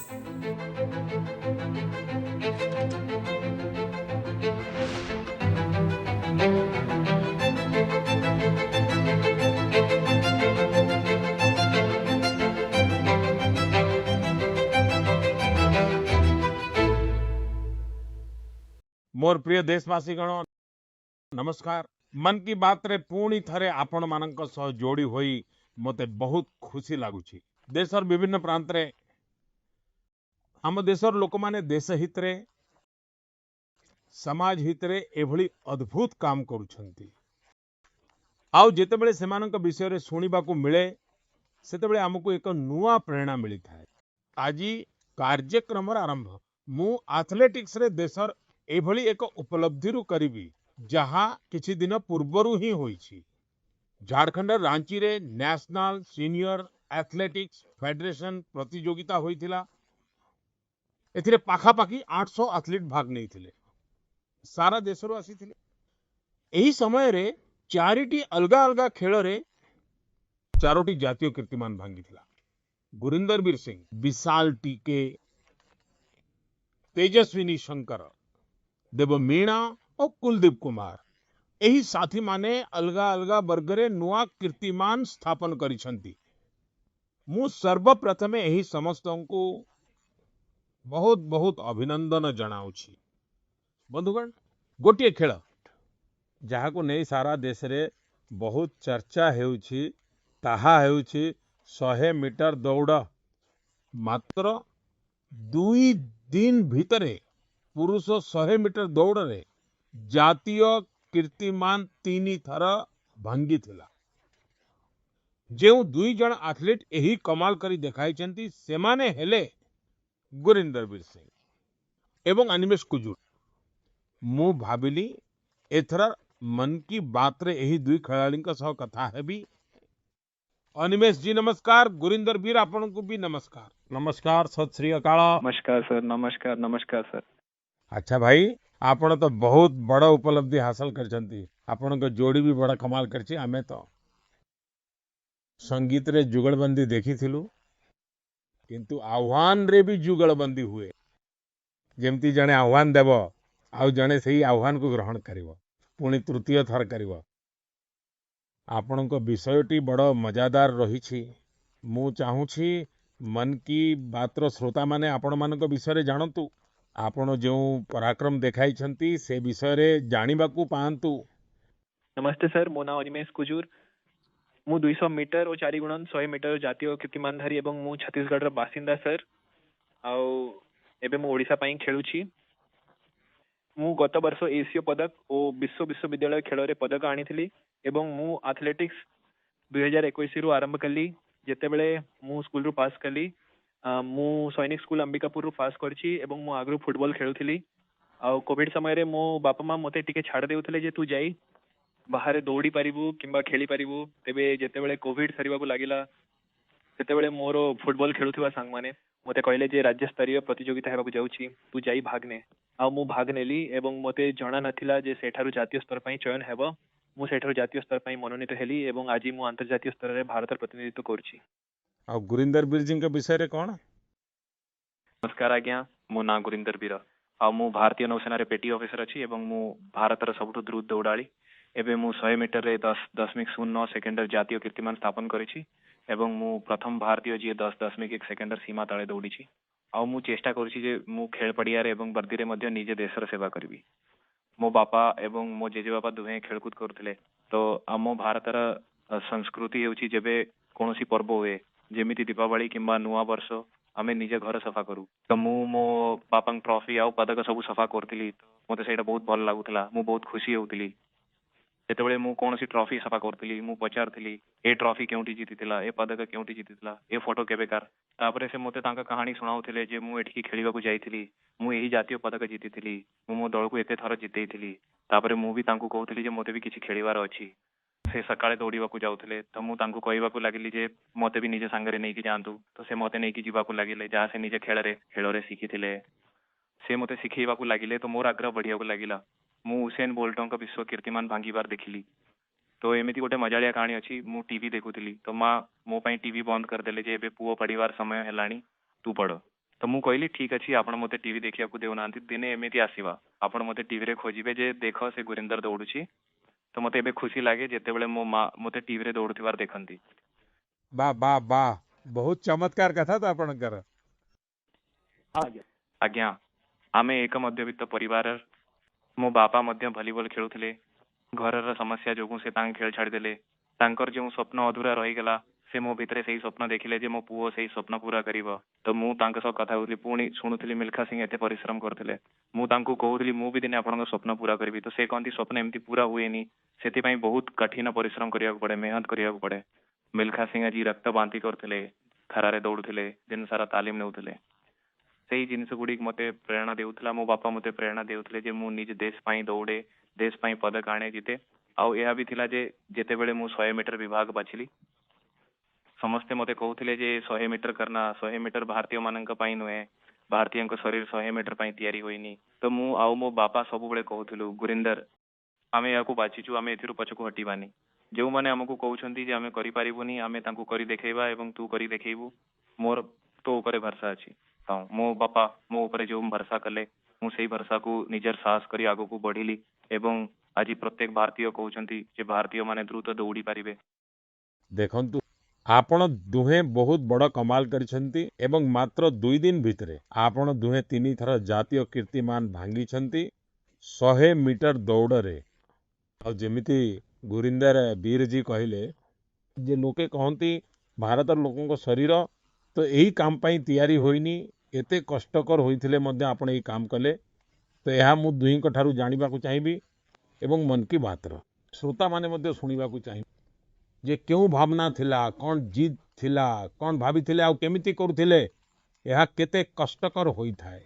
मोर प्रिय देशवासी गण नमस्कार। मन की बात रे पुणी थरे आपण मानक सह जोड़ी होई मते बहुत खुशी लागुची। देशर विभिन्न प्रांत रे आम देशर लोक माने देश हित रे समाज हित रे एभली अद्भुत काम करूछंती। आउ जेतेबेले सेमानक विषय रे सुनिबाकू मिले सेतेबेले हमकू एक नुआ प्रेरणा मिली थाए। आजी कार्यक्रम आरंभ मु एथलेटिक्स रे देशर एभली एक उपलब्धि रु करीबी जहा किछि दिन पूर्वरु ही होईछि। झारखंड रांची रे नेशनल सीनियर एथलेटिक्स फेडरेशन प्रतियोगिता होइथिला। एथिरे पाखापाखी 800 एथलीट भाग नेइथिले। सारा देशरु आसीथिले। एही समय रे चारिटी अलगा अलगा खेल रे चारोटी जातीय कीर्तिमान भांगिथिला। गुरिंदर वीर सिंह, विशाल टीके, तेजस्विनी शंकर, देवमीणा और कुलदीप कुमार एही साथी माने अलगा अलगा वर्ग रे नुआ कीर्तिमान स्थापन करिसंती। मु सर्वप्रथमे एही समस्तंकु बहुत बहुत अभिनंदन जनाउछि। बंधुगण गोटिए खेल जहा को नहीं सारा देश रे बहुत चर्चा हेउछि ताहा हेउछि 100 मीटर दौड़। मात्र 2 दिन भितरे पुरुष 100 मीटर दौड़ रे जातीय कीर्तिमान 3 थर भांगी थिला। जेउ 2 जन एथलीट एही कमाल करी देखाइछंती सेमाने हेले गुरिंदर वीर सिंह एवं अनिमेष कुजूर। मु भाबिली एथर मन की बात रे एही 2 खेलाड़ी सह कथा हेबी। अनिमेष जी नमस्कार। गुरिंदर वीर आपन को भी नमस्कार। नमस्कार, सत श्री अकाल। नमस्कार सर। नमस्कार नमस्कार सर। अच्छा भाई आपण तो बहुत बड़ उपलब्धि हासिल करछंती। आपण को जोड़ी भी बड़ा कमाल करछि। आमे तो संगीत रे जुगलबंदी देखिथिलु किंतु आह्वान रे भी जुगलबंदी हुए। जेमती जने आह्वान देव आउ जने सही आह्वान को ग्रहण करिवो पुणी तृतीय थर करिवो। आपण को विषयटी बड़ मजादार रही। मु चाहूछि मन की बात रो श्रोता माने आपण मानक विषय रे जानतु। आपण जो पराक्रम देखाई छंती से विषय रे जानिबाकू पांतु। नमस्ते सर, मो नाम अनिमेष कुजूर। मु 200 मीटर और 4 गुणन 100 मीटर जातीय कीर्तिमानधारी एवं मु छत्तीसगढ़ रो बासिंदा सर। आउ एबे मु ओडिसा पई खेलुछि। मु गत वर्ष एशिया पदक और विश्वविद्यालय खेल रे पदक आनीथिली एवं मु एथलेटिक्स 2021 रु आरंभ कली। जेतेबेले मु स्कूल रु पास कली मु सैनिक स्कूल अंबिकापुर रु पास करछि एवं मु आगु फुटबॉल खेलुथिली। आ कोविड समय रे मो बापा मां मते टिके छाड़ देउथिले जे तू जाई बाहर दौड़ी पारिबू किंबा खेली पारिबू। तेबे जेतेबेले कोविड सरीबाकू लागिला सेतेबेले मोर फुटबॉल खेलुथिबा सांग माने मते कहले जे राज्य स्तरीय प्रतियोगिता हेबाकू जाउछि तू जाई भाग ने। आ मु भाग नेली एवं मते जणा नथिला जे सेठारु जातीय स्तर पई चयन हेबो। मु सेठारु जातीय स्तर पई मनोनीत हेली एवं आज मु अंतर्जातीय स्तर रे भारत प्रतिनिधित्व करछि। आ गुरिंदर वीर जी के विषय रे कोन? नमस्कार आज्ञा, मो ना गुरिंदर वीर। आ मु भारतीय नौसेना रे पेटी ऑफिसर अछि एवं मु भारत रा सबठु द्रुत दौड़ाली। एबे मु 100 मीटर रे 10.09 सेकेंडर जातीय कीर्तिमान स्थापन करिछि एवं मु प्रथम भारतीय जी 10.1 सेकेंडर सीमा तळे दौड़िछि। आ मु चेष्टा करिछि जे मु खेल पड़िया रे एवं वर्दी रे मध्ये निजे देशर सेवा करबी। मो बापा एवं मो जेजे बापा दुहे खेलकूद करथिले तो आम भारत रा संस्कृति हेउछि जेबे कोनोसी पर्व हुए जेमिति दीपावली किंबा नुआ वर्ष आमे निजे घर सफा करू। तो मु मो बापा ट्रॉफी आउ पदक सब सफा करथिली। मते सेटा बहुत भल लागुथला। मु बहुत खुशी होउथिली। जेतेबेले मु कोनोसी ट्रॉफी सफा करथिली मु पचारथिली ए ट्रॉफी केउंटी जीतिथिला ए पदक केउंटी जीतिथिला ए फोटो केबेकार। तापरे से मते तांका कहानी सुनाउथिले जे मु एठी खेलिबाकू जाईथिली मु एही जातीय पदक जीतिथिली मु मो दल को एते थर जितेइथिली। तापरे मु भी तांकू कहउथिली जे मते भी किछि खेलिबार अछि। से सकाळे दौड़िबाकू जाउथिले तो मु तांकू कहइबाकू लागिली जे मते भी निजे संगे रे नेकी जांतु। तो से मते नेकी जीवाकू लागिले जहा से निजे खेलरे शिखिथिले। से मते शिखैबाकू लागिले तो मोर आग्रह बढ़ियाकू लागिला। मु उसेन बोल्टों का विश्व कीर्तिमान भांगीबार देखिली। तो एमिति गोटे मजालिया कहानी अछि। मु टीवी देखुथिली तो मां मो पई टीवी बंद कर देले जे एबे पुओ पढ़िबार समय हेलानी तू पढ़। तो मु कहली ठीक अच्छी आपण मते टीवी देखिया को देउना दिने एमिति आसीबा आपण मते टीवी रे खोजिबे जे देख से गुरिंदर दौड़ुची तो मते एबे खुशी लागे जेते बेले मो माँ मते टीवी रे दौड़ुथिबार देखंती। वाह वाह वाह, बहुत चमत्कार कथा तो आपणकर। आज्ञा आमे एक मध्यवित्त परिवार मो बापा मध्य भलीबॉल खेलुथिले घरर समस्या जोगु से तांग खेल छाड़ी देले तांकर जो स्वप्न अधूरा रही गला से मो भितरे सेही स्वप्न देखिले जे मो पुओ सेही स्वप्न पूरा करिवो तो मु तांक सह कथा होतली पुणी शुणुथिली मिल्खा सिंह एते परिश्रम करथिले मु तांकु कहूथली मु भी दिने आपनक स्वप्न पूरा करबी तो से कहंती स्वप्न एमती पूरा हुएनी सेति पई बहुत कठिन परिश्रम करिया पड़े मेहनत करिया पड़े। मिल्खा सिंह जी रक्त बांति करथिले खरारे दौड़ुथिले दिन सारा तालीम नेउथिले सेही जिनिस गुड़िक मते प्रेरणा देउथला मो बापा मते प्रेरणा देउथले जे मु निज देश पई दौड़े देश पई पदक आणे जिते आउ यह भी थिला जे जेते बेले मु 100 मीटर विभाग बाछिली समस्ते मते कहउथिले जे 100 मीटर करना 100 मीटर भारतीय मानक पई नुए भारतीय शरीर 100 मीटर पई तैयारी होइनी तो मु आउ मो बापा सब बेले कहउथिलु गुरिंदर आमे याकू बाछिचु आमे एथिरु पछकु हटिबानी जो माने हमकु कहउछंती जे आमे करि पारिबुनी आमे तांकु करि देखेबा एवं तू करि देखेबू मोर तो ऊपर भरसा अछि तो मो बापा मो ऊपर जो भरसा कले मु सेही भरसा को निजर साहस करी आगो को बढ़िली एवं आज प्रत्येक भारतीय कहउछंती जे भारतीय माने द्रुत दौड़ी पारिबे। देखंतु आपण दुहे बहुत बड़ कमाल करिसंती एवं मात्र 2 दिन भितरे आपण दुहे 3 थर जातीय कीर्तिमान भांगी 100 मीटर दौड़ रे और जेमिति गुरिंदर वीर जी कहले जे लोके कहती भारत लोकों शरीर तो यही काम पाई तैयारी होइनी एते कष्टकर होइथिले मध्य आपण एही काम कले तो यह मु दुही ठारू जानिबा को चाहिबी एवं मन की बात रो श्रोता माने मध्य सुनिबा को चाहिबी जे क्यों भावना थिला कौन जिद थिला कौन भाभी थिले आ केमिति करूथिले यह केते कष्टकर होई थाए।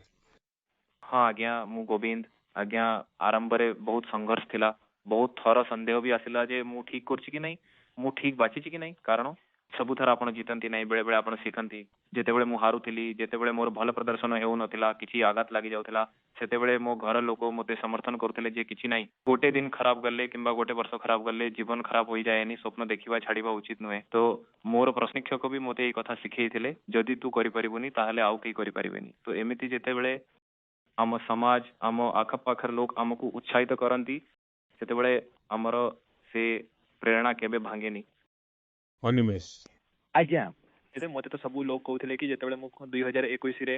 हाँ आज्ञा मु गोविंद आज्ञा आरंभ रे बहुत संघर्ष थिला बहुत थर संदेह भी आसिला जे मु ठीक करछि कि नहीं मु ठीक बाछिछि कि नहीं कारण सबु थर आपण जितंती नहीं बेले बेले आपण सिखंती जेते बेले मु हारुथिली जेते बेले मोर भल प्रदर्शन हेउ नथिला किछि आघात लागि जाउथिला सेते बेले मो घर लोक मते समर्थन करथिले जे किछि नहीं गोटे दिन खराब गले किंबा गोटे वर्ष खराब गले जीवन खराब होई जाएनी स्वप्न देखिबा छाड़िबा उचित नुहे तो मोर प्रशिक्षक भी मते एई कथा सिखेइथिले जदि तू करि परिबुनी ताहाले आउ केही करि परिबेनी तो एमिति जेते बेले आम समाज आम आखपाखर लोक आमको उत्साहित करती सेते बेले हमर से प्रेरणा केबे भांगेनी। अनिमेष आज्ञा एते मते तो सब लोग कहउथिले कि जेते बेले मु 2021 रे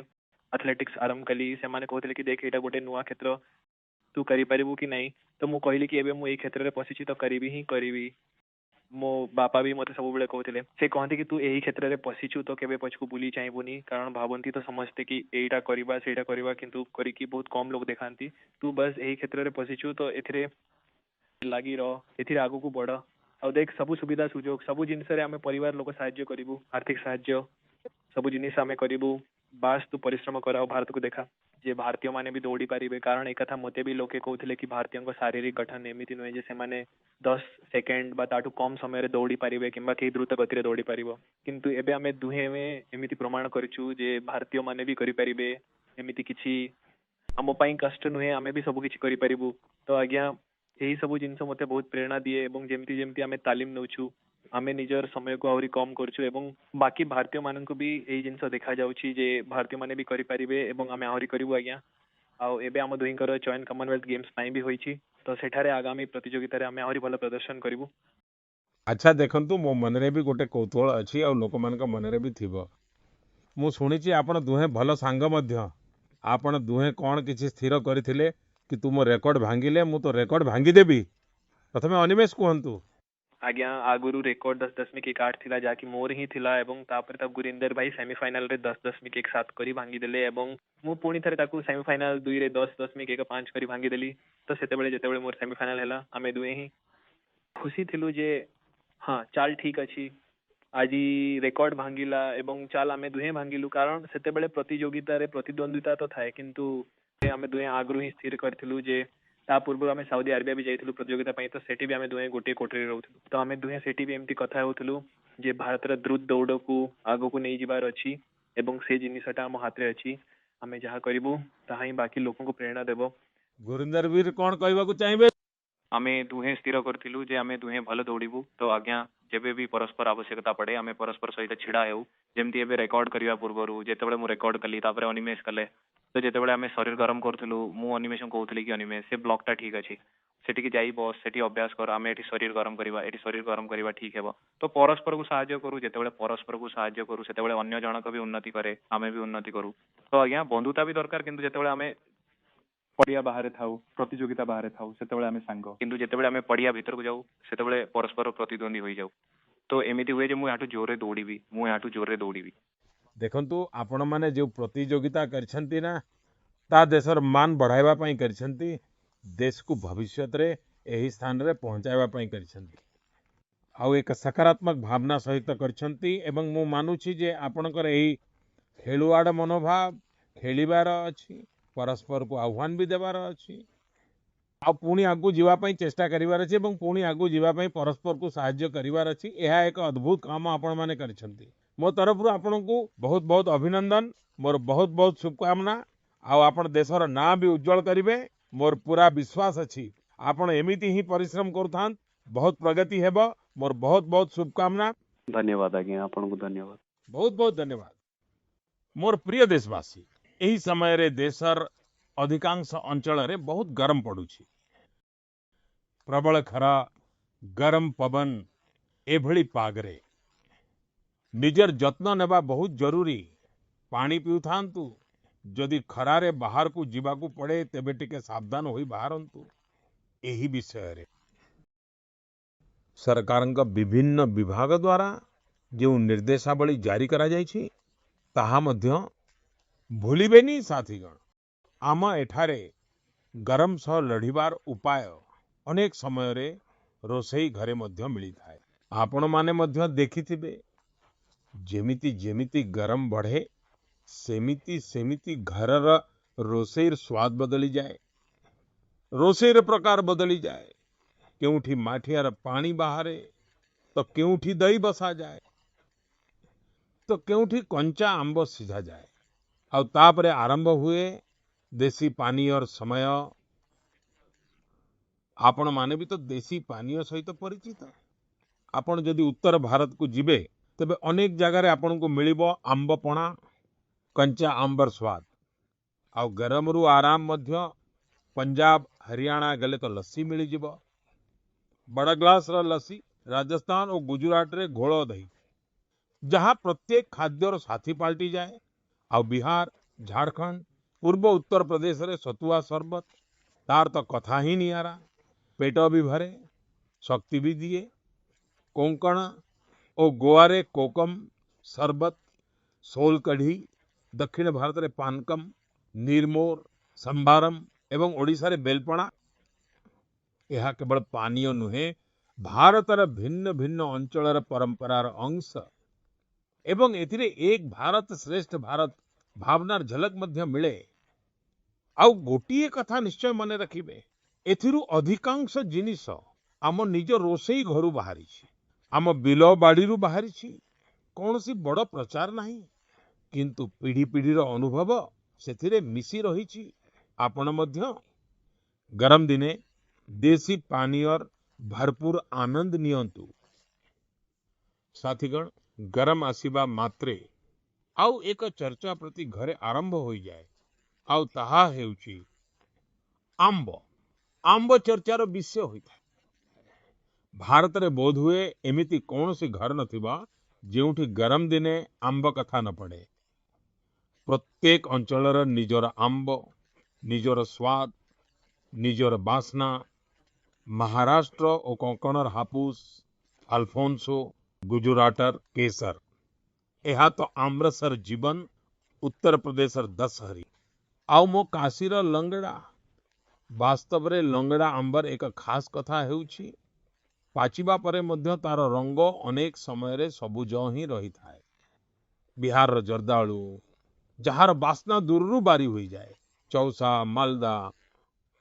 एथलेटिक्स आरंभ कली से माने कहउथिले कि देख एटा गोटे नुवा क्षेत्र तू करि परिबु कि नहीं तो मु कहली कि एबे मु एई क्षेत्र रे पसिछि तो करिवि ही करिवि मो बापा भी मते सब बेले कहउथिले से कहंती कि तू एही क्षेत्र रे पसिछु तो केबे पछकु बुली चाहबुनी कारण भाबंती तो समझते कि एटा करिबा सेटा करिबा किंतु करी कि बहुत कम लोग देखांती तू बस एही क्षेत्र रे पसिछु तो एथिरे लागी रह एथिरे आगु को बढ़ आ देख सब सुविधा सुजोग सब जिनिस रे आमे परिवार लोक सहाय्य करिवु आर्थिक सहाय्य सब जिनिस आमे करिवु बास तू परिश्रम कर और भारत को देखा जे भारतीय माने भी दौड़ी पारिबे कारण एक कथा मते भी लोके कहउथिले कि भारतीय शारीरिक गठन एमिति नुहे जे से माने 10 सेकेंड बा ताठू कम समय रे दौड़ी पारिबे किंबा के द्रुत गति रे दौड़ी पारिबो किंतु एबे आमे दुहे में एमिति प्रमाण करिछु जे भारतीय माने भी करि पारिबे एमिति किछि हम पई कष्ट नुहे आमे भी सब किछि करि पारिबु तो आज्ञा यही सब जिनिस मते बहुत प्रेरणा दिए एवं जेमती जेमती आमे तालीम नउछु आमे निजर समय को आहुरी कम करछु एवं बाकी भारतीय मानन को भी एही जिनिस देखा जाउछि जे भारतीय माने भी करि पारिबे एवं आमे आहुरी करिवु आज्ञा आउ एबे हम दुहींकर चयन कॉमनवेल्थ गेम्स पाई भी होईछि तो सेठारे आगामी प्रतियोगिता रे आमे आहुरी भल प्रदर्शन करिवु। अच्छा देखंतु मो मन रे भी गोटे कौतूहल अछि और लोक मान के मन रे भी थिबो मु सुनिछि आपण दुहे भल सांग मध्य आपण दुहे कोन किछि स्थिर करथिले कि तुम रेकॉर्ड भांगिले मु तो रेकॉर्ड भांगी देबी प्रथमे अनिमेष कहंतु। आज्ञा आगुरु रेकॉर्ड 10.18 थिला जाकी मोर ही थिला एवं तापर तब गुरिंदर भाई सेमीफाइनल रे 10.17 करी भांगी देले एवं मु पुणी थरे ताकू सेमीफाइनल 2 रे 10.15 करी भांगी देली तो सेते बेले जेते बेले मोर सेमीफाइनल हैला आमे दुए ही खुशी थिलु जे हाँ चाल ठीक अछि आज रेकॉर्ड भांगिला एवं चाल आमे दुहे भांगिलु कारण सेते बेले प्रतियोगिता रे प्रतिद्वंद्विता तो थाए किंतु आमे दुहे आगुरु ही स्थिर करथिलु जे ता पूर्व आमे साउदी अरेबिया भी जाइथिलु प्रतियोगिता पई तो सेठी भी आमे दुहे गोटे कोठरी रहउथिलु तो आमे दुहे सेठी भी एमती कथा होउथिलु जे भारत रे द्रुत दौड़ को आगो को नै जिबार अछि एवं से जिनिसटा हम हाथ रे अछि आमे जहा करिवु ताहा ही बाकी लोकन को प्रेरणा देबो। गुरिंदर वीर कोन कहबा को चाहिबे। आमे दुहे स्थिर करथिलु जे आमे दुहे भल दौड़िबु तो आज्ञा जेबे भी परस्पर आवश्यकता पड़े आमे परस्पर सहित छिड़ा हेउ जेमती एबे रेकॉर्ड करिया पूर्वरु जेतेबेले मु रेकॉर्ड कली तापरे अनिमेष कले तो जेतेबेले आमे शरीर गरम करथिलु मु अनिमेष कहउथली कि अनिमेष से ब्लॉक टा ठीक अछि सेठी जाई बस सेठी अभ्यास कर आमे एठी शरीर गरम करिवा एठी शरीर गरम करिवा ठीक हेबो तो परस्पर को सहाय्य करू जेतेबेले परस्पर को सहाय्य करू सेतेबेले अन्य जनक भी उन्नति करे आमे भी उन्नति करू तो आज्ञा बंधुता भी दरकार किंतु जेतेबेले आमे पड़िया बाहर थाउ प्रतियोगिता बाहर थाउ सेतेबेले आमे सांग किंतु जेतेबेले आमे पड़िया भीतर को जाऊ सेतेबेले परस्पर प्रतिद्वंदी होई जाऊ तो एमिति हुए जे मु याटू जोरे दौड़ीबी मु याटू जोरे दौड़ीबी देखंतु आपण माने जो प्रतियोगिता करछंती ना ता देशर मान बढ़ाइबा पई करछंती देश को भविष्य रे एही स्थान रे पहुंचाइबा पई करछंती आउ एक सकारात्मक भावना सहित करछंती एवं मु मानुछि जे आपणकर एही खेलुआड़ मनोभाव खेलिबार अछि परस्पर को आह्वान भी देबार अछि आ पुणी आगु जीवा पई चेष्टा करिवार अछि एवं पुणी आगु जीवा पई परस्पर को सहाय्य करिवार अछि एहा एक अद्भुत काम आपण माने करछंती मो तरफ आपण को बहुत बहुत अभिनंदन मोर बहुत बहुत शुभकामना आ आपण देशर ना भी उज्जवल करिवे मोर पूरा विश्वास अछि आपण एमिति ही परिश्रम करथान बहुत प्रगति हेबो मोर बहुत बहुत शुभकामना धन्यवाद आज्ञा आपण को धन्यवाद बहुत बहुत धन्यवाद मोर प्रिय देशवासी एही समय रे देशर अधिकांश अंचल रे बहुत गरम पड़ुछि प्रबल खरा गरम पवन एभली पागरे निजर जत्न नेबा बहुत जरूरी पानी पिउथांतु जदि खरारे बाहर को जीवा को पड़े तेबे टिके सावधान होई बाहरंतु एही विषय रे सरकारक विभिन्न विभाग द्वारा जो निर्देशावली जारी करा जायछि ताहा मध्य भूलिबेनी साथीगण आम एठारे गरम सह लढ़िबार उपाय अनेक समय रे रोसई घरे मध्य मिली थाए आपण माने मध्य देखिथिबे जेमिति जेमिति गरम बढ़े सेमिति सेमिति घरर रोसईर स्वाद बदली जाए रोसईर प्रकार बदली जाए केउठी माठियार पानी बाहरे तो केउठी दही बसा जाए तो केउठी कंचा आंब सिझा जाए और तापरे आरंभ हुए देसी पानी और समय आपण माने भी तो देसी पानी सहित परिचित आपण जदि उत्तर भारत को जिबे तबे अनेक जगह रे आपण को मिलिबो आंब पणा कंचा आंबर स्वाद आ गरम रु आराम मध्य पंजाब हरियाणा गले तो लस्सी मिली जिबो बड़ा ग्लास रा लस्सी राजस्थान और गुजरात रे घोड़ो दही जहां प्रत्येक खाद्यर साथी पाल्टी जाए आ बिहार झारखंड पूर्व उत्तर प्रदेश रे सतुआ शरबत तार तो कथा ही नियारा पेट भी भरे शक्ति भी दिए कोंकण और गोवा रे कोकम शरबत सोल कढ़ी दक्षिण भारत रे पानकम नीरमोर संभारम एवं ओडिशा रे बेलपणा यह केवल पानीय नुहे भारतर भिन्न भिन्न अंचल परंपरार अंश एवं एथिरे एक भारत श्रेष्ठ भारत भावनार झलक मध्य मिले आउ गोटिए कथा निश्चय मने रखिबे एथिरु अधिकांश जिनिस आम निज रोसई घरु बाहरी आम बिल बाड़ीरु बाहरी कौनसी बड़ प्रचार नहीं किंतु पीढ़ी पीढ़ीर अनुभव सेथिरे मिसी रही आपण मध्य गरम दिने देसी पानीयर भरपूर आनंद नियंतु साथीगण गरम आसीबा मात्रे आउ एक चर्चा प्रति घरे आरंभ होई जाए आउ ताहा हेउची आंब आंब चर्चार विषय होइथा भारत रे बोध हुए एमिति कौनसी घर नथिबा जेउठी गरम दिने आंब कथा न पड़े प्रत्येक अंचलर निजर आंब निजर स्वाद निजर बासना महाराष्ट्र और कोंकणर हापुस अल्फोंसो गुजराटर केसर यह तो आम्रसर जीवन उत्तर प्रदेशर दशहरी आउ मो काशीर लंगड़ा वास्तव रे लंगड़ा आंबर एक खास कथा हेउची पाचिबा परे मध्य तार रंग अनेक समय रे सबुज ही रही थाए बिहार जर्दालु जहार बासना दूररु बारी हुई जाए चौसा मालदा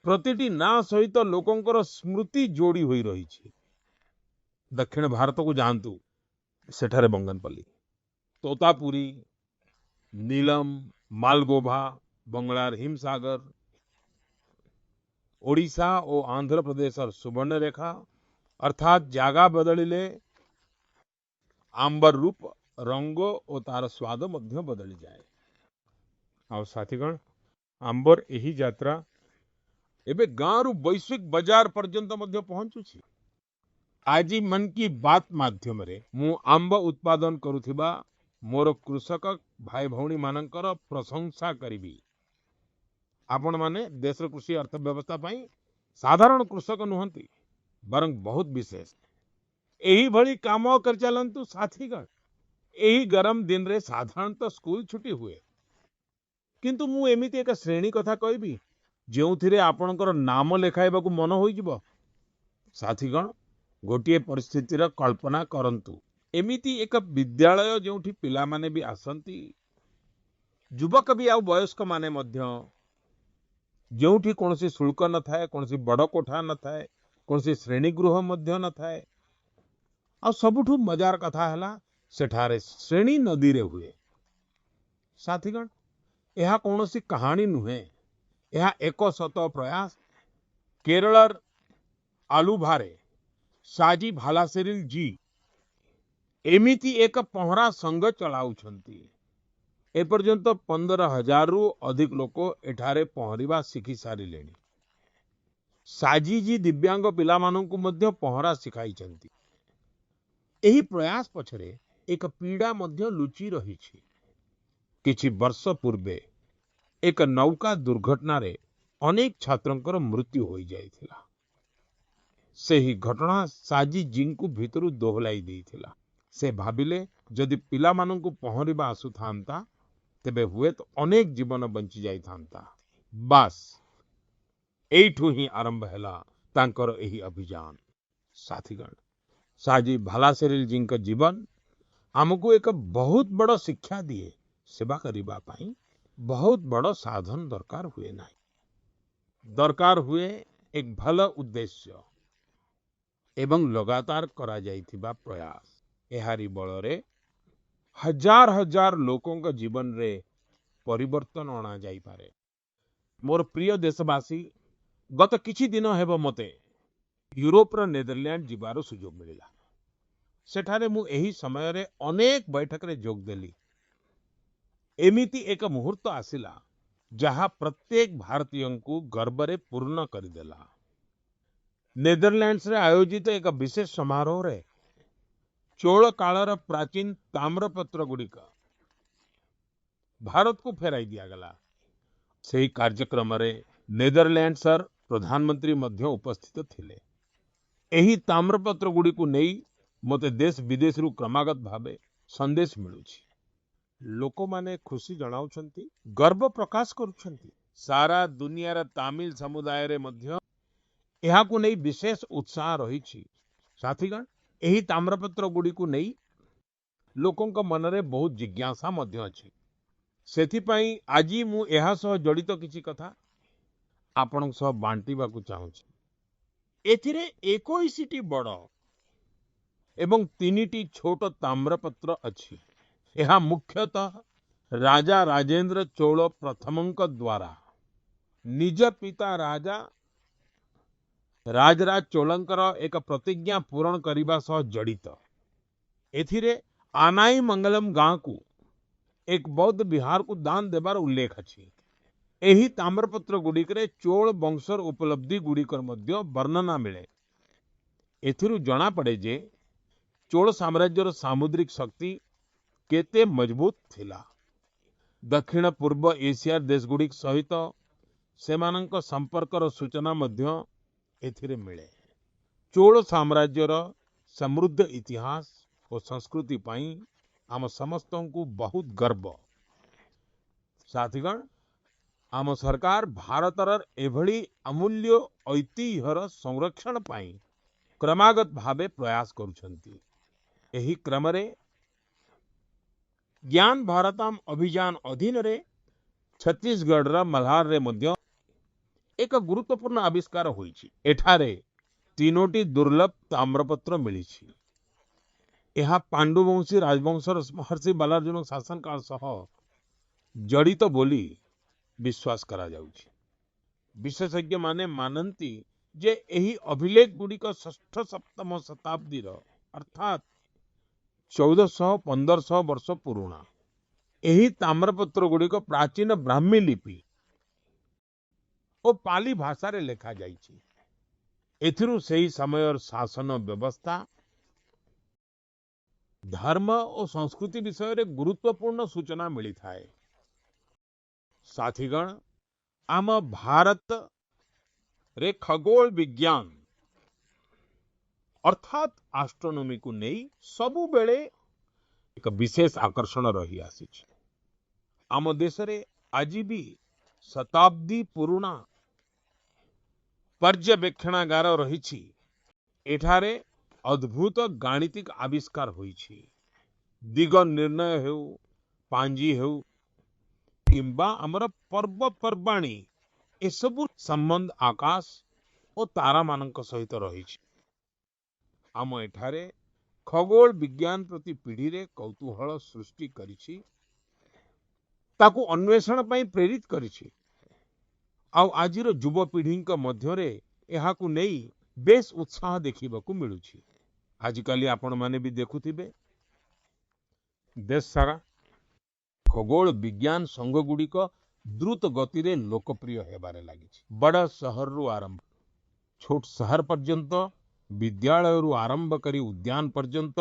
प्रतिटी ना सहित लोकंकर स्मृति जोड़ी हुई रही दक्षिण भारत को जानतु सेठारे बंगनपल्ली तोतापुरी नीलम मालगोभा बंगलार हिमसागर ओडिशा और आंध्र प्रदेशर सुवर्णरेखा अर्थात जागा बदलिले आंबर रूप रंग और तार स्वाद मध्य बदली जाए। ଆଉ ସାଥୀଗଣ ଆମ୍ବର ଏହି ଯାତ୍ରା ଏବେ ଗାଁରୁ ବୈଶ୍ୱିକ ବଜାର ପର୍ଯ୍ୟନ୍ତ ମଧ୍ୟ ପହଞ୍ଚୁଛି। ଆଜି ମନ୍ କି ବାତ୍ ମାଧ୍ୟମରେ ମୁଁ ଆମ୍ବ ଉତ୍ପାଦନ କରୁଥିବା ମୋର କୃଷକ ଭାଇ ଭଉଣୀ ମାନଙ୍କର ପ୍ରଶଂସା କରିବି। ଆପଣମାନେ ଦେଶର କୃଷି ଅର୍ଥବ୍ୟବସ୍ଥା ପାଇଁ ସାଧାରଣ କୃଷକ ନୁହନ୍ତି, ବରଂ ବହୁତ ବିଶେଷ। ଏହିଭଳି କାମ କରି ଚାଲନ୍ତୁ ସାଥୀଗଣ। ଏହି ଗରମ ଦିନରେ ସାଧାରଣତଃ ସ୍କୁଲ ଛୁଟି ହୁଏ, କିନ୍ତୁ ମୁଁ ଏମିତି ଏକ ଶ୍ରେଣୀ କଥା କହିବି ଯେଉଁଥିରେ ଆପଣଙ୍କର ନାମ ଲେଖାଇବାକୁ ମନ ହୋଇଯିବ। ସାଥୀଗଣ, ଗୋଟିଏ ପରିସ୍ଥିତିର କଳ୍ପନା କରନ୍ତୁ। ଏମିତି ଏକ ବିଦ୍ୟାଳୟ ଯେଉଁଠି ପିଲାମାନେ ବି ଆସନ୍ତି, ଯୁବକ ବି ଆଉ ବୟସ୍କ ମାନେ ମଧ୍ୟ, ଯେଉଁଠି କୌଣସି ଶୁଳ୍କ ନଥାଏ, କୌଣସି ବଡ଼ କୋଠା ନଥାଏ, କୌଣସି ଶ୍ରେଣୀ ଗୃହ ମଧ୍ୟ ନଥାଏ। ଆଉ ସବୁଠୁ ମଜାର କଥା ହେଲା ସେଠାରେ ଶ୍ରେଣୀ ନଦୀରେ ହୁଏ। ସାଥୀଗଣ, ଏହା କୌଣସି କାହାଣୀ ନୁହେଁ, ଏହା ଏକ ଶତ ପ୍ରୟାସ। କେରଳର ଆଲୁଭାରେ ସାଜି ଭାଲାସେରିଲ ଜି ଏମିତି ଏକ ପହଁରା ସଂଘ ଚଳାଉଛନ୍ତି। ଏପର୍ଯ୍ୟନ୍ତ 15,000ରୁ ଅଧିକ ଲୋକ ଏଠାରେ ପହଁରିବା ଶିଖି ସାରିଲେଣି। ସାଜିଜି ଦିବ୍ୟାଙ୍ଗ ପିଲାମାନଙ୍କୁ ମଧ୍ୟ ପହଁରା ଶିଖାଇଛନ୍ତି। ଏହି ପ୍ରୟାସ ପଛରେ ଏକ ପୀଡ଼ା ମଧ୍ୟ ଲୁଚି ରହିଛି। କିଛି ବର୍ଷ ପୂର୍ବେ ଏକ ନୌକା ଦୁର୍ଘଟଣାରେ ଅନେକ ଛାତ୍ରଙ୍କର ମୃତ୍ୟୁ ହୋଇଯାଇଥିଲା। ସେହି ଘଟଣା ସାଜିଜିଙ୍କୁ ଭିତରୁ ଦୋହଲାଇ ଦେଇଥିଲା। ସେ ଭାବିଲେ ଯଦି ପିଲାମାନଙ୍କୁ ପହଁରିବା ଆସୁଥାନ୍ତା, ତେବେ ହୁଏତ ଅନେକ ଜୀବନ ବଞ୍ଚି ଯାଇଥାନ୍ତା। ବାସ୍ ଏଇଠୁ ହିଁ ଆରମ୍ଭ ହେଲା ତାଙ୍କର ଏହି ଅଭିଯାନ। ସାଥୀଗଣ, ସାଜି ଭାଲାସେରିଲ ଜୀଙ୍କ ଜୀବନ ଆମକୁ ଏକ ବହୁତ ବଡ଼ ଶିକ୍ଷା ଦିଏ। ସେବା କରିବା ପାଇଁ ବହୁତ ବଡ଼ ସାଧନ ଦରକାର ହୁଏ ନାହିଁ, ଦରକାର ହୁଏ ଏକ ଭଲ ଉଦ୍ଦେଶ୍ୟ ଏବଂ ଲଗାତାର କରାଯାଇଥିବା ପ୍ରୟାସ। ଏହାରି ବଳରେ ହଜାର ହଜାର ଲୋକଙ୍କ ଜୀବନରେ ପରିବର୍ତ୍ତନ ଅଣାଯାଇପାରେ। ମୋର ପ୍ରିୟ ଦେଶବାସୀ, ଗତ କିଛି ଦିନ ହେବ ମୋତେ ୟୁରୋପର ନେଦରଲ୍ୟାଣ୍ଡ ଯିବାର ସୁଯୋଗ ମିଳିଲା। ସେଠାରେ ମୁଁ ଏହି ସମୟରେ ଅନେକ ବୈଠକରେ ଯୋଗ ଦେଲି। ଏମିତି ଏକ ମୁହୂର୍ତ୍ତ ଆସିଲା ଯାହା ପ୍ରତ୍ୟେକ ଭାରତୀୟଙ୍କୁ ଗର୍ବରେ ପୂର୍ଣ୍ଣ କରିଦେଲା। ନେଦରଲ୍ୟାଣ୍ଡସରେ ଆୟୋଜିତ ଏକ ବିଶେଷ ସମାରୋହରେ ଚୋଳ କାଳର ପ୍ରାଚୀନ ତାମ୍ରପତ୍ର ଗୁଡ଼ିକ ଭାରତକୁ ଫେରାଇ ଦିଆଗଲା। ସେହି କାର୍ଯ୍ୟକ୍ରମରେ ନେଦରଲ୍ୟାଣ୍ଡସର ପ୍ରଧାନମନ୍ତ୍ରୀ ମଧ୍ୟ ଉପସ୍ଥିତ ଥିଲେ। ଏହି ତାମ୍ରପତ୍ର ଗୁଡ଼ିକୁ ନେଇ ମୋତେ ଦେଶ ବିଦେଶରୁ କ୍ରମାଗତ ଭାବେ ସନ୍ଦେଶ ମିଳୁଛି। ଲୋକମାନେ ଖୁସି ଜଣାଉଛନ୍ତି, ଗର୍ବ ପ୍ରକାଶ କରୁଛନ୍ତି। ସାରା ଦୁନିଆର ତାମିଲ ସମୁଦାୟରେ ମଧ୍ୟ ଏହାକୁ ନେଇ ବିଶେଷ ଉତ୍ସାହ ରହିଛି। ସାଥୀଗଣ, ଏହି ତାମ୍ରପତ୍ର ଗୁଡ଼ିକୁ ନେଇ ଲୋକଙ୍କ ମନରେ ବହୁତ ଜିଜ୍ଞାସା ମଧ୍ୟ ଅଛି। ସେଥିପାଇଁ ଆଜି ମୁଁ ଏହା ସହ ଜଡ଼ିତ କିଛି କଥା ଆପଣଙ୍କ ସହ ବାଣ୍ଟିବାକୁ ଚାହୁଁଛି। ଏଥିରେ 21ଟି ବଡ଼ ଏବଂ 3ଟି ଛୋଟ ତାମ୍ରପତ୍ର ଅଛି। ଏହା ମୁଖ୍ୟତଃ ରାଜା ରାଜେନ୍ଦ୍ର ଚୋଳ ପ୍ରଥମଙ୍କ ଦ୍ୱାରା ନିଜ ପିତା ରାଜା ରାଜରାଜ ଚୋଳଙ୍କର ଏକ ପ୍ରତିଜ୍ଞା ପୂରଣ କରିବା ସହ ଜଡ଼ିତ। ଏଥିରେ ଆନାଇ ମଙ୍ଗଲମ ଗାଁକୁ ଏକ ବୌଦ୍ଧ ବିହାରକୁ ଦାନ ଦେବାର ଉଲ୍ଲେଖ ଅଛି। ଏହି ତାମ୍ରପତ୍ର ଗୁଡ଼ିକରେ ଚୋଳ ବଂଶର ଉପଲବ୍ଧି ଗୁଡ଼ିକର ମଧ୍ୟ ବର୍ଣ୍ଣନା ମିଳେ। ଏଥିରୁ ଜଣାପଡ଼େ ଯେ ଚୋଳ ସାମ୍ରାଜ୍ୟର ସାମୁଦ୍ରିକ ଶକ୍ତି କେତେ ମଜବୁତ ଥିଲା। ଦକ୍ଷିଣ ପୂର୍ବ ଏସିଆର ଦେଶଗୁଡ଼ିକ ସହିତ ସେମାନଙ୍କ ସମ୍ପର୍କର ସୂଚନା ମଧ୍ୟ ଏଥିରେ ମିଳେ। ଚୋଳ ସାମ୍ରାଜ୍ୟର ସମୃଦ୍ଧ ଇତିହାସ ଓ ସଂସ୍କୃତି ପାଇଁ ଆମ ସମସ୍ତଙ୍କୁ ବହୁତ ଗର୍ବ। ସାଥୀଗଣ, ଆମ ସରକାର ଭାରତର ଏଭଳି ଅମୂଲ୍ୟ ଐତିହ୍ୟର ସଂରକ୍ଷଣ ପାଇଁ କ୍ରମାଗତ ଭାବେ ପ୍ରୟାସ କରୁଛନ୍ତି। ଏହି କ୍ରମରେ ଜ୍ଞାନ ଭାରତମ୍ ଅଭିଯାନ ଅଧୀନରେ ଛତିଶଗଡ଼ର ମଲ୍ହାରରେ ମଧ୍ୟ ଏକ ଗୁରୁତ୍ୱପୂର୍ଣ୍ଣ ଆବିଷ୍କାର ହୋଇଛି। ଏଠାରେ 3ଟି ଦୁର୍ଲଭ ତାମ୍ରପତ୍ର ମିଳିଛି। ଏହା ପାଣ୍ଡୁବଂଶୀ ରାଜବଂଶର ମହର୍ଷି विशेषज्ञ माने मानती जे एही अभिलेख गुड़िक षष्ठ सप्तम शताब्दीर अर्थात 1400-1500 वर्ष पुराणा एही ताम्रपत्र गुड़िक प्राचीन ब्राह्मी लिपि और पाली भाषा रे लेखा जाइछि। एथिरु सेही समयर शासन व्यवस्था धर्म और संस्कृति विषय रे गुरुत्वपूर्ण सूचना मिली थाए। साथीगण आम भारत रे खगोल विज्ञान अर्थात एस्ट्रोनॉमी को नहीं सबु बेले एक विशेष आकर्षण रही आसीछि। आम देश रे आज भी शताब्दी पुराणा पर्यवेक्षणागार रहिछि। एठारे अद्भुत गाणितिक आविष्कार होइछि। दिग निर्णय हेउ पांजी हेउ किंबा हमर पर्व पर्वाणी एसबु संबंध आकाश और तारा मानक सहित रहिछि। आम एठारे खगोल विज्ञान प्रति पीढ़ी रे कौतूहल सृष्टि करिछि, ताकू अन्वेषण पई प्रेरित करिछि। आउ आजिर युवपीढ़ी मध्यरे एहाकू नेई बेस उत्साह देखिबाकू मिलुछि। आजिकाली आपण माने भी देखुथिबे देश सारा खगोल विज्ञान संघ गुड़िक द्रुत गति रे लोकप्रिय हेबारे लागिछि। बड़ शहर रु आरंभ छोट शहर पर्यंत विद्यालय रु आरंभ करी उद्यान पर्यंत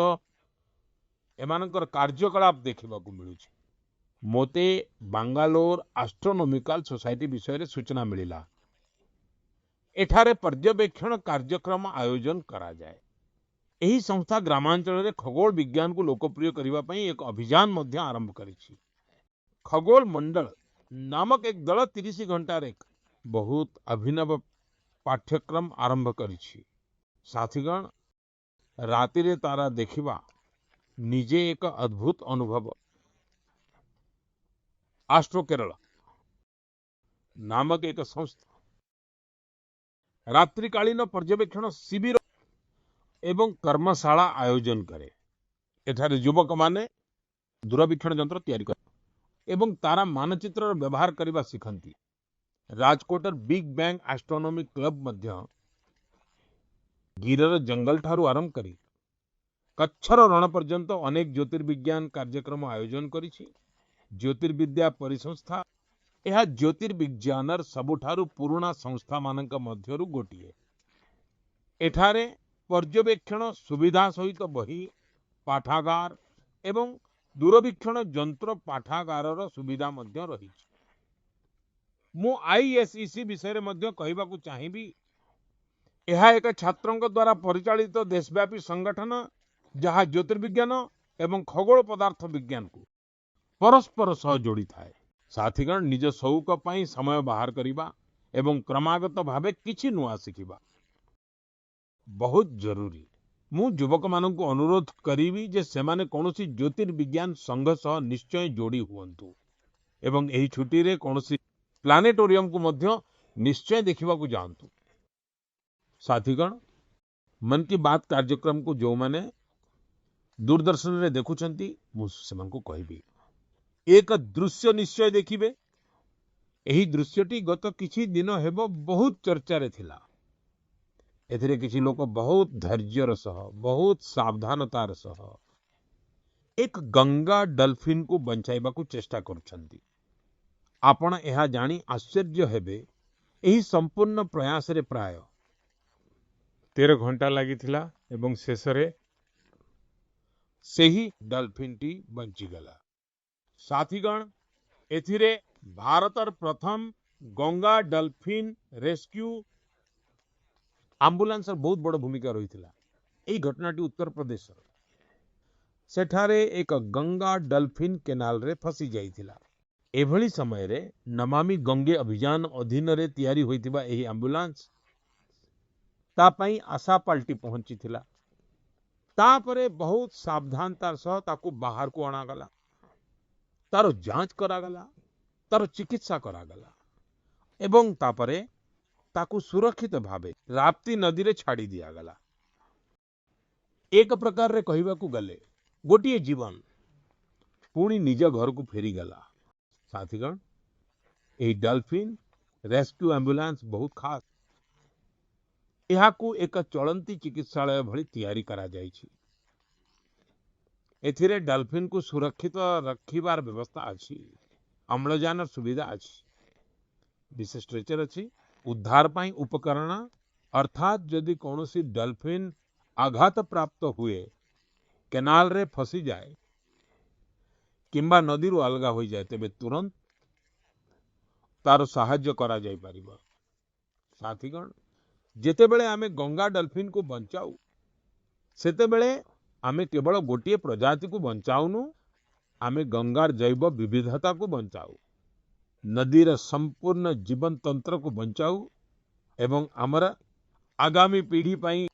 एमानकर कार्यकलाप देखिबाकू मिलुछि। मोते बांगालोर एस्ट्रोनॉमिकल सोसाइटी विषय रे सूचना मिलिला। एठारे पर्यवेक्षण कार्यक्रम आयोजन करा जाए। एही संस्था ग्रामांचल रे खगोल विज्ञान को लोकप्रिय करिवा पई एक अभियान मध्य आरंभ करिछि। खगोल मंडल नामक एक दल 30 घंटा रे बहुत अभिनव पाठ्यक्रम आरंभ करिछि। साथीगण राति रे तारा देखिबा निजे एक अद्भुत अनुभव। एस्ट्रो केरल नामक एक संस्था रात्रिकालीन पर्यवेक्षण शिविर एवं कर्मशाला आयोजन करे। एठारे युवक माने दूरवीक्षण यंत्र तैयारी कर एवं तारा मानचित्र व्यवहार करबा सिखंती। राजकोटर बिग बैंग एस्ट्रोनॉमी क्लब मध्य गिरर जंगल ठारू आरंभ करी कच्छर रण पर्यंत अनेक ज्योतिर्विज्ञान कार्यक्रम आयोजन करिछि। ज्योतिर्विद्या परिसंस्था यह ज्योतिर्विज्ञानर सबुठारू पुराना संस्था मानक मध्यरु गोटिए। एठारे पर्यवेक्षण सुविधा सहित बही पाठागार एवं दूरवीक्षण यंत्र पाठागारर सुविधा मध्य रहिछि। मु आईएसईसी विषय रे मध्य कहिबाकू चाहिबी। यह एक छात्रंक द्वारा परिचालित देशव्यापी संगठन जहाँ ज्योतिर्विज्ञान एवं खगोल पदार्थ विज्ञान को परस्पर सह जोड़ी थाए। साथीगण निज शौक पई समय बाहर करिबा एवं क्रमागत भावे किछि नुआ सिखिबा बहुत जरूरी। मु युवक माननकु अनुरोध करिबी जे सेमाने कोनोसी ज्योतिर्विज्ञान संघ सह निश्चय जोड़ी हुअन्तु एवं एही छुट्टी रे कोनोसी प्लानेटोरियम को मध्य निश्चय देखिबा को जानतु। साथीगण मन की बात कार्यक्रम को जो माने दूरदर्शन रे देखुछंती मु सेमानकु कहिबी एक दृश्य निश्चय देखिबे। एही दृश्यटी गत किछि दिन हेबो बहुत चर्चा रे थिला। एथिरे किछि लोक बहुत धैर्यर सह बहुत सावधानतार सह एक गंगा डॉल्फिन को बंचाइबा को चेष्टा करुछंती। आपण एहा जानी आश्चर्य हेबे एही संपूर्ण प्रयास रे प्राय 13 घंटा लागि थिला एवं शेषरे सेही डॉल्फिन टी बंची गला। साथीगण एथिरे भारतर प्रथम गंगा डॉल्फिन रेस्क्यू एम्बुलेंस बहुत बड़ भूमिका रही थिला। एही घटनाटी उत्तर प्रदेश सेठारे एक गंगा डॉल्फिन केनाल रे फसी जाइथिला। एभली समय रे नमामि गंगे अभियान अधीन रे तैयारी होइथिबा एही एम्बुलेंस ता पई आशा पाल्टी पहुंची थिला। तापरे बहुत सावधानतार सह ताकू बाहर को आना गला, तारो जांच करा गला, तारो चिकित्सा करा गला एवं तापरे ताकू सुरक्षित भावे राप्ती नदी रे छाड़ी दिया गला। एक प्रकार रे कहिबा को गले गोटिए जीवन पुणी निज घर को फेरी गला। साथीगण एही डॉल्फिन रेस्क्यू एम्बुलेंस बहुत खास यहाकू एक चलंती चिकित्सालय भली तैयारी करा जायछि। एथिरे डॉल्फिन को सुरक्षित रखिबार व्यवस्था अछि। अम्लजान सुविधा अछि। विशेष स्ट्रेचर अछि। उद्धार पाई उपकरण अर्थात यदि कौनसी डॉल्फिन आघात प्राप्त हुए केनाल रे फसी जाए किंबा नदी रु अलगा हो जाए तेबे तुरंत तार साहाय्य करा जाई परिबो। साथीगण जेतेबेले आमे गंगा डॉल्फिन को बंचाऊ सेतेबेले आमे केवल गोटिए प्रजाति को बंचाऊनु आमे गंगार जैव विविधता को बंचाऊ नदीर संपूर्ण जीवन तंत्र को बंचाऊ एवं आमर आगामी पीढ़ी पाई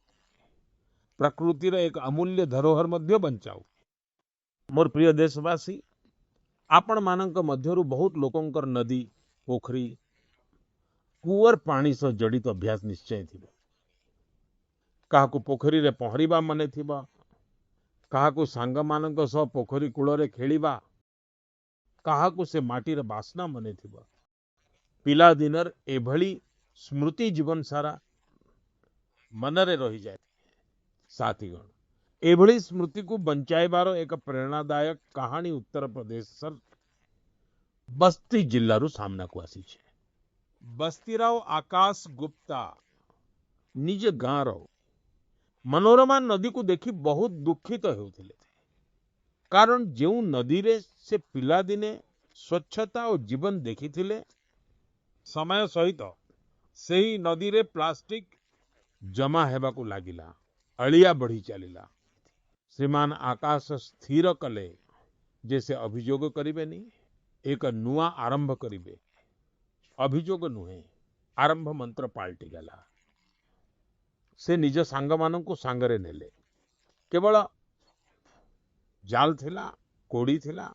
प्रकृतिर एक अमूल्य धरोहर मध्य बंचाऊ। मोर प्रिय देशवासी आपण मानक मध्यरु बहुत लोकंकर नदी पोखरी कुअर पानी से जड़ित अभ्यास निश्चय थिबो। काहाकू पोखरी रे पहरिबा मने थिबा काहाकू सांग मानक सह पोखरी कूल रे खेलिबा काहाकू से माटी रे बासना मने थिबा। पिला दिनर एभली स्मृति जीवन सारा मनरे रही जाए। साथीगण एभली स्मृति को बंचाइबार एक प्रेरणादायक कहानी उत्तर प्रदेश सर बस्ती जिल्लारू सामना को आसी छे। बस्तीराव आकाश गुप्ता निज गाँव मनोरमा नदी को देखी बहुत दुखित होउथिले कारण जो नदी रे से पिला दिने स्वच्छता और जीवन देखी थिले समय सहित सही नदी रे प्लास्टिक जमा हेबा को लागिला अलिया बढ़ी चलिला। श्रीमान आकाश स्थिर कले जैसे अभियोग करिबेनी एक नुआ आरंभ करिबे अभियोग नुहे आरंभ मंत्र पाल्टी गला। से निज सांग मानन को सांगरे नेले केवल जाल थिला कोड़ी थिला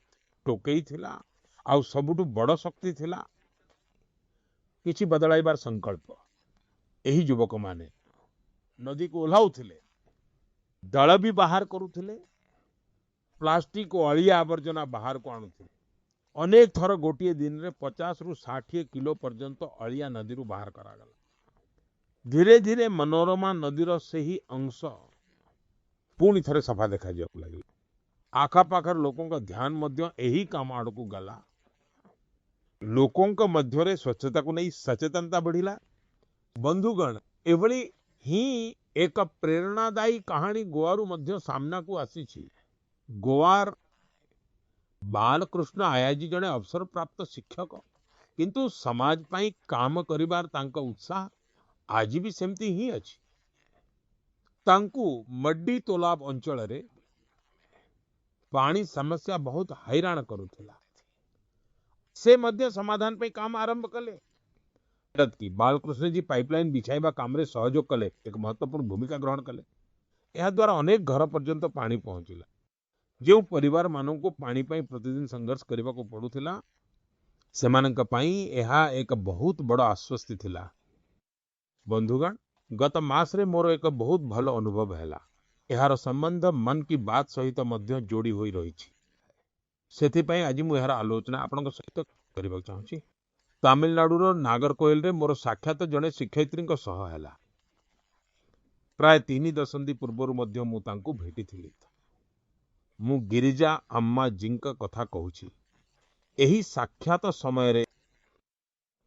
टोकेई थिला आउ सबुठु बड़ शक्ति थिला किछि बदलाइबार संकल्प। एही युवक माने नदी को ओल्हाउथिले दल भी बाहर करुथिले प्लास्टिक को अलिया आवर्जना बाहर को आणुथिले। अनेक थर गोटिए दिन रे 50 रु 60 किलो पर्यंत अलिया नदी रु बाहर करागला। धीरे धीरे मनोरमा नदीर से ही अंश पुणी थरे सफा देखा जाऊ लगे। आखा पाखर लोकों का ध्यान मध्य यही काम आड़ को गला। लोकों का मध्य रे स्वच्छता को नहीं सचेतनता बढ़िला। बंधुगण एभली ही एक प्रेरणादायी कहानी गोवारू मध्य सामना को आसी छी। गोवार बालकृष्ण आयाजी जने अवसर प्राप्त शिक्षक किंतु समाज पाई काम करिबार तांका उत्साह आज भी सेमती ही अछि। तांकू मड्डी तोलाब अंचल रे पानी समस्या बहुत हैरान करुथिला। से मध्य समाधान पे काम आरंभ कले की बालकृष्ण जी पाइपलाइन बिछाइबा काम रे सहयोग कले एक महत्वपूर्ण भूमिका ग्रहण कले। यह द्वारा अनेक घर पर्यंत पानी पहुंचिला। जो परिवार मानन को पानी पाई प्रतिदिन संघर्ष करबा को पड़ुथिला सेमानक पाई यह एक बहुत बड़ आश्वस्ति थिला। बंधुगण गत मास रे मोर एक बहुत भलो अनुभव हैला। यार संबंध मन की बात सहित मध्य जोड़ी होई रही छी। सेथि पई आज मु यार आलोचना आपनक सहित करबा चाहूची। तमिलनाडु रो नागरकोइल रे मोर साक्षात जने शिक्षयित्री को सह हैला। प्राय 3 दशंधि पूर्व मध्य मु तांको भेटी थिली। मु गिरिजा अम्मा जिंक कथा कहूची। एही साक्षात समय रे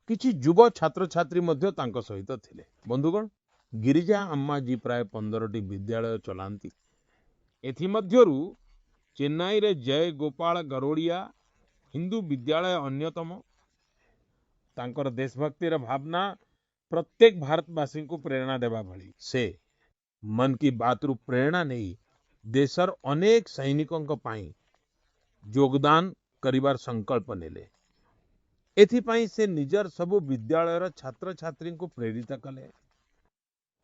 किछि युवा छात्र छात्री मध्य तांको सहित थिले। बंधुगण गिरिजा अम्मा जी प्राय 15टी विद्यालय चलांती। एथि मध्यरु चेन्नई रे जय गोपाल गरोड़िया हिंदू विद्यालय अन्यतम। तांकर देशभक्तिर भावना प्रत्येक भारतवासी को प्रेरणा देवा भली। से मन की बात रु प्रेरणा नहीं देशर अनेक सैनिकों को पाई योगदान करिबार संकल्प नेले। एथिपाई से निजर सबु विद्यालयर छात्र छात्री को प्रेरित कले।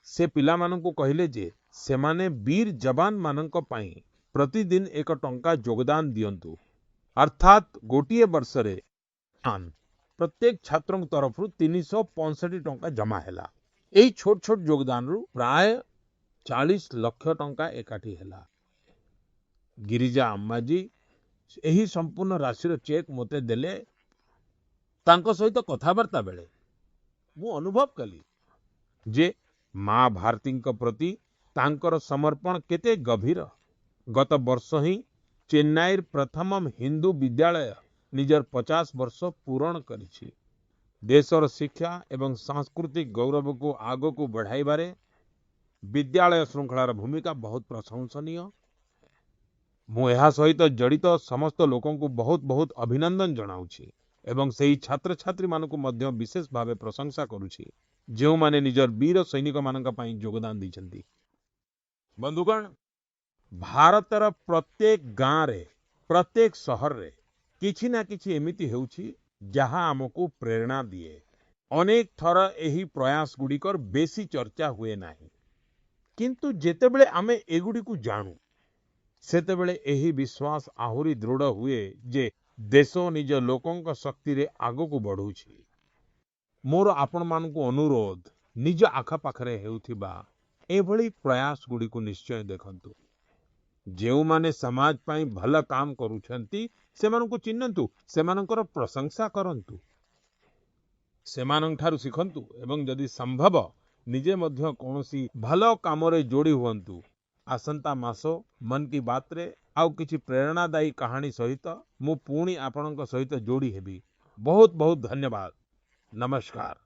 से पिला मानन को कहिले जे सेमाने वीर जवान मानन को पाई प्रतिदिन 1 टंका योगदान दियंतु अर्थात गोटिए वर्ष रे प्रत्येक छात्रों तरफ 365 टंका जमा हैला। एही छोट छोट योगदान रु प्राय 40 लाख टंका एकाठी हैला। गिरिजा अम्मा जी एही संपूर्ण राशि रो चेक मोते देले। तांको सहित कथाबार्ता बेले ମୁଁ ଅନୁଭବ କଲି ଯେ ମା ଭାରତୀଙ୍କ ପ୍ରତି ତାଙ୍କର ସମର୍ପଣ କେତେ ଗଭୀର। ଗତ ବର୍ଷ ହିଁ ଚେନ୍ନାଇର ପ୍ରଥମ ହିନ୍ଦୁ ବିଦ୍ୟାଳୟ ନିଜର 50 ବର୍ଷ ପୂରଣ କରିଛି। ଦେଶର ଶିକ୍ଷା ଏବଂ ସାଂସ୍କୃତିକ ଗୌରବକୁ ଆଗକୁ ବଢ଼ାଇବାରେ ବିଦ୍ୟାଳୟ ଶୃଙ୍ଖଳାର ଭୂମିକା ବହୁତ ପ୍ରଶଂସନୀୟ। ମୁଁ ଏହା ସହିତ ଜଡ଼ିତ ସମସ୍ତ ଲୋକଙ୍କୁ ବହୁତ ବହୁତ ଅଭିନନ୍ଦନ ଜଣାଉଛି ଏବଂ ସେହି ଛାତ୍ରଛାତ୍ରୀମାନଙ୍କୁ ମଧ୍ୟ ବିଶେଷ ଭାବେ ପ୍ରଶଂସା କରୁଛି ଯେଉଁମାନେ ନିଜର ବୀର ସୈନିକମାନଙ୍କ ପାଇଁ ଯୋଗଦାନ ଦେଇଛନ୍ତି। ବନ୍ଧୁଗଣ, ଭାରତର ପ୍ରତ୍ୟେକ ଗାଁରେ, ପ୍ରତ୍ୟେକ ସହରରେ କିଛି ନା କିଛି ଏମିତି ହେଉଛି ଯାହା ଆମକୁ ପ୍ରେରଣା ଦିଏ। ଅନେକ ଥର ଏହି ପ୍ରୟାସ ଗୁଡ଼ିକର ବେଶୀ ଚର୍ଚ୍ଚା ହୁଏ ନାହିଁ, କିନ୍ତୁ ଯେତେବେଳେ ଆମେ ଏଗୁଡ଼ିକୁ ଜାଣୁ ସେତେବେଳେ ଏହି ବିଶ୍ୱାସ ଆହୁରି ଦୃଢ଼ ହୁଏ ଯେ ଦେଶ ନିଜ ଲୋକଙ୍କ ଶକ୍ତିରେ ଆଗକୁ ବଢ଼ୁଛି। ମୋର ଆପଣମାନଙ୍କୁ ଅନୁରୋଧ, ନିଜ ଆଖପାଖରେ ହେଉଥିବା ଏଭଳି ପ୍ରୟାସ ଗୁଡ଼ିକୁ ନିଶ୍ଚୟ ଦେଖନ୍ତୁ। ଯେଉଁମାନେ ସମାଜ ପାଇଁ ଭଲ କାମ କରୁଛନ୍ତି ସେମାନଙ୍କୁ ଚିହ୍ନନ୍ତୁ, ସେମାନଙ୍କର ପ୍ରଶଂସା କରନ୍ତୁ, ସେମାନଙ୍କଠାରୁ ଶିଖନ୍ତୁ ଏବଂ ଯଦି ସମ୍ଭବ ନିଜେ ମଧ୍ୟ କୌଣସି ଭଲ କାମରେ ଯୋଡ଼ି ହୁଅନ୍ତୁ। ଆସନ୍ତା ମାସ ମନ୍ କି ବାତ୍ରେ ଆଉ କିଛି ପ୍ରେରଣାଦାୟୀ କାହାଣୀ ସହିତ ମୁଁ ପୁଣି ଆପଣଙ୍କ ସହିତ ଯୋଡ଼ି ହେବି। ବହୁତ ବହୁତ ଧନ୍ୟବାଦ। ନମସ୍କାର।